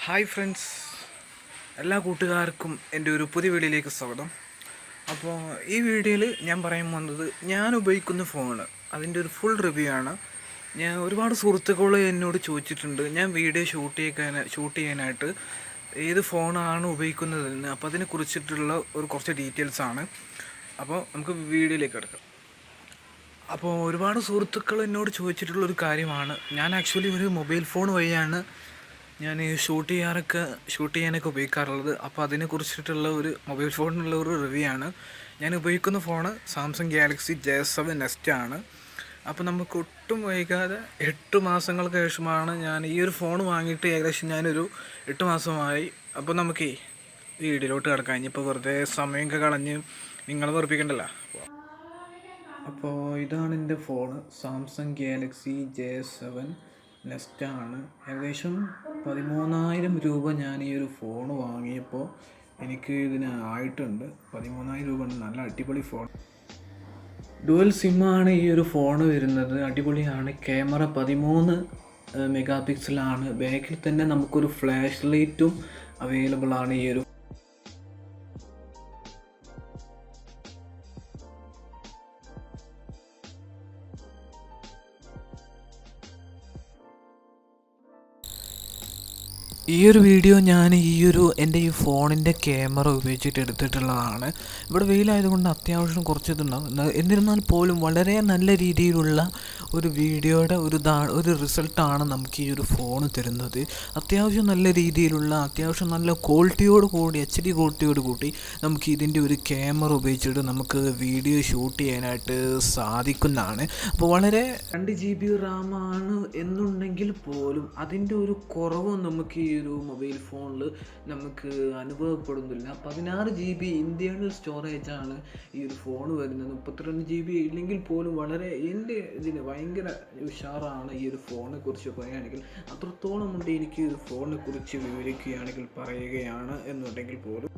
Hi friends, എല്ലാ കൂട്ടുകാർക്കും എൻ്റെ ഒരു പുതിയ വീഡിയോയിലേക്ക് സ്വാഗതം. അപ്പോൾ ഈ വീഡിയോയിൽ ഞാൻ പറയാൻ പോകുന്നത് ഞാൻ ഉപയോഗിക്കുന്ന ഫോണ് അതിൻ്റെ ഒരു ഫുൾ റിവ്യൂ ആണ്. ഞാൻ ഒരുപാട് സുഹൃത്തുക്കൾ എന്നോട് ചോദിച്ചിട്ടുണ്ട് ഞാൻ വീഡിയോ ഷൂട്ട് ചെയ്യാനായിട്ട് ഏത് ഫോണാണ് ഉപയോഗിക്കുന്നതെന്ന്. അപ്പോൾ അതിനെ കുറിച്ചിട്ടുള്ള കുറച്ച് ഡീറ്റെയിൽസാണ്. അപ്പോൾ നമുക്ക് വീഡിയോയിലേക്ക് കിടക്കാം. അപ്പോൾ ഒരുപാട് സുഹൃത്തുക്കൾ എന്നോട് ചോദിച്ചിട്ടുള്ളൊരു കാര്യമാണ്, ഞാൻ ആക്ച്വലി ഒരു മൊബൈൽ ഫോൺ വഴിയാണ് ഞാൻ ഷൂട്ട് ചെയ്യാനൊക്കെ ഉപയോഗിക്കാറുള്ളത്. അപ്പോൾ അതിനെക്കുറിച്ചിട്ടുള്ള ഒരു മൊബൈൽ ഫോണിനുള്ള ഒരു റിവ്യൂ ആണ്. ഞാൻ ഉപയോഗിക്കുന്ന phone Samsung Galaxy J7 Nest ആണ്. അപ്പോൾ നമുക്ക് ഒട്ടും വൈകാതെ 8 മാസങ്ങൾക്ക് ശേഷമാണ് ഞാൻ ഈ ഒരു ഫോൺ വാങ്ങിയിട്ട്. ഏകദേശം ഞാനൊരു 8 മാസമായി. അപ്പോൾ നമുക്ക് ഈ വീഡിയോയിലോട്ട് കിടക്കാം. ഇനിയിപ്പോൾ വെറുതെ സമയമൊക്കെ കളഞ്ഞ് നിങ്ങളെ വെറുപ്പിക്കണ്ടല്ലോ. അപ്പോൾ ഇതാണ് എൻ്റെ phone, Samsung Galaxy J7 Nest ആണ്. ഏകദേശം 13,000 രൂപ ഞാൻ ഈ ഒരു ഫോൺ വാങ്ങിയപ്പോൾ എനിക്ക് ഇതിന് ആയിട്ടുണ്ട്. 13,000 രൂപ ഉണ്ട്. നല്ല അടിപൊളി ഫോൺ, ഡുവൽ സിമ്മാണ് ഈ ഒരു ഫോൺ വരുന്നത്. അടിപൊളിയാണ്. ക്യാമറ 13 മെഗാ പിക്സലാണ്. ബാക്കിൽ തന്നെ നമുക്കൊരു ഫ്ലാഷ് ലൈറ്റും അവൈലബിൾ ആണ്. ഈ ഒരു വീഡിയോ ഞാൻ എൻ്റെ ഈ ഫോണിൻ്റെ ക്യാമറ ഉപയോഗിച്ചിട്ട് എടുത്തിട്ടുള്ളതാണ്. ഇവിടെ വെയിലായതുകൊണ്ട് അത്യാവശ്യം കുറച്ചിതുണ്ടാകും. എന്നിരുന്നാൽ പോലും വളരെ നല്ല രീതിയിലുള്ള ഒരു വീഡിയോയുടെ ഒരു റിസൾട്ടാണ് നമുക്ക് ഈ ഒരു ഫോൺ തരുന്നത്. അത്യാവശ്യം നല്ല രീതിയിലുള്ള, അത്യാവശ്യം നല്ല ക്വാളിറ്റിയോട് കൂടി, HD ക്വാളിറ്റിയോട് കൂടി നമുക്ക് ഇതിൻ്റെ ഒരു ക്യാമറ ഉപയോഗിച്ചിട്ട് നമുക്ക് വീഡിയോ ഷൂട്ട് ചെയ്യാനായിട്ട് സാധിക്കുന്നതാണ്. അപ്പോൾ വളരെ 2 GB റാമാണ് എന്നുണ്ടെങ്കിൽ പോലും അതിൻ്റെ ഒരു കുറവും നമുക്ക് ഈ ഒരു മൊബൈൽ ഫോണിൽ നമുക്ക് അനുഭവപ്പെടുന്നില്ല. 16 GB ഇൻറ്റേർണൽ സ്റ്റോറേജാണ് ഈ ഒരു ഫോൺ വരുന്നത്. 32 GB ഇല്ലെങ്കിൽ പോലും വളരെ എൻ്റെ ഇതിന് ഭയങ്കര ഉഷാറാണ്. ഈ ഒരു ഫോണിനെ കുറിച്ച് പറയുകയാണെങ്കിൽ അത്രത്തോളം ഉണ്ട്. എനിക്ക് ഈ ഒരു ഫോണിനെ കുറിച്ച് വിവരിക്കുകയാണെങ്കിൽ പറയുകയാണ് എന്നുണ്ടെങ്കിൽ പോലും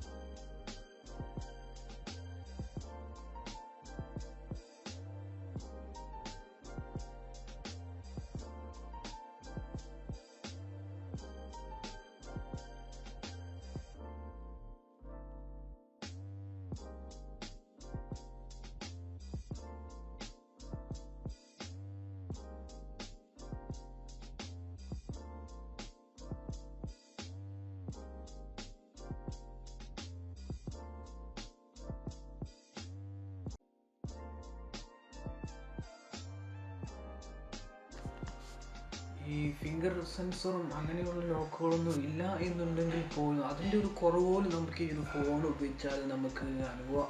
ഈ ഫിംഗർ സെൻസറും അങ്ങനെയുള്ള ലോക്കുകളൊന്നും ഇല്ല എന്നുണ്ടെങ്കിൽ പോലും അതിൻ്റെ ഒരു കുറവ് പോലും നമുക്ക് ഈ ഒരു ഫോൺ ഉപയോഗിച്ചാൽ നമുക്ക്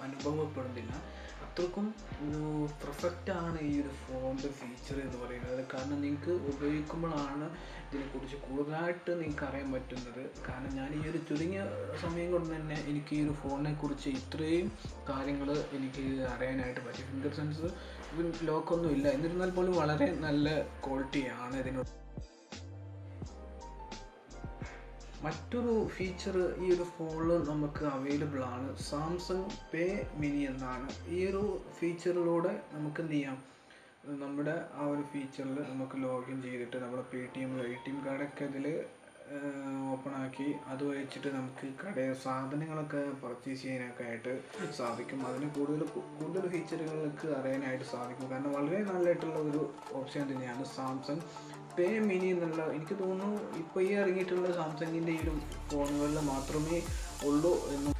അനുഭവപ്പെടുന്നില്ല. അത്രക്കും ഒരു പെർഫെക്റ്റാണ് ഈ ഒരു ഫോണിൻ്റെ ഫീച്ചർ എന്ന് പറയുന്നത്. കാരണം നിങ്ങൾക്ക് ഉപയോഗിക്കുമ്പോഴാണ് ഇതിനെക്കുറിച്ച് കൂടുതലായിട്ട് നിങ്ങൾക്ക് അറിയാൻ പറ്റുന്നത്. കാരണം ഞാൻ ഈ ഒരു ചുരുങ്ങിയ സമയം കൊണ്ട് തന്നെ എനിക്ക് ഈ ഒരു ഫോണിനെ കുറിച്ച് ഇത്രയും കാര്യങ്ങൾ എനിക്ക് അറിയാനായിട്ട് പറ്റി. ഫിംഗർ സെൻസർ ലോക്കൊന്നും ഇല്ല, എന്നിരുന്നാൽ പോലും വളരെ നല്ല ക്വാളിറ്റിയാണ് ഇതിന്. മറ്റൊരു ഫീച്ചർ ഈ ഒരു ഫോണിൽ നമുക്ക് അവൈലബിൾ ആണ്, സാംസങ് പേ മിനി എന്നാണ്. ഈ ഒരു ഫീച്ചറിലൂടെ നമുക്ക് എന്ത് ചെയ്യാം, നമ്മുടെ ആ ഒരു ഫീച്ചറിൽ നമുക്ക് ലോഗിൻ ചെയ്തിട്ട് നമ്മുടെ ATM കാർഡൊക്കെ ഇതിൽ ഓപ്പൺ ആക്കി അത് വെച്ചിട്ട് നമുക്ക് സാധനങ്ങളൊക്കെ പർച്ചേസ് ചെയ്യാനൊക്കെ ആയിട്ട് സാധിക്കും. അതിന് കൂടുതൽ ഫീച്ചറുകൾക്ക് അറിയാനായിട്ട് സാധിക്കും. കാരണം വളരെ നല്ലതായിട്ടുള്ള ഒരു ഓപ്ഷൻ തന്നെയാണ് സാംസങ് പേ മിനി എന്നുള്ള. എനിക്ക് തോന്നുന്നു ഇപ്പോൾ ഈ ഇറങ്ങിയിട്ടുള്ള സാംസങ്ങിൻ്റെ ഈ ഒരു ഫോണുകളിൽ മാത്രമേ ഉള്ളൂ എന്ന്.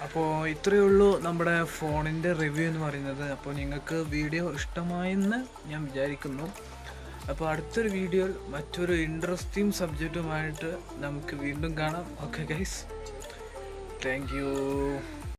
അപ്പോൾ ഇത്രയേ ഉള്ളൂ നമ്മുടെ ഫോണിൻ്റെ റിവ്യൂ എന്ന് പറയുന്നത്. അപ്പോൾ നിങ്ങൾക്ക് വീഡിയോ ഇഷ്ടമായെന്ന് ഞാൻ വിചാരിക്കുന്നു. അപ്പോൾ അടുത്തൊരു വീഡിയോയിൽ മറ്റൊരു ഇൻട്രസ്റ്റിംഗ് സബ്ജക്റ്റുമായിട്ട് നമുക്ക് വീണ്ടും കാണാം. Okay guys, thank you.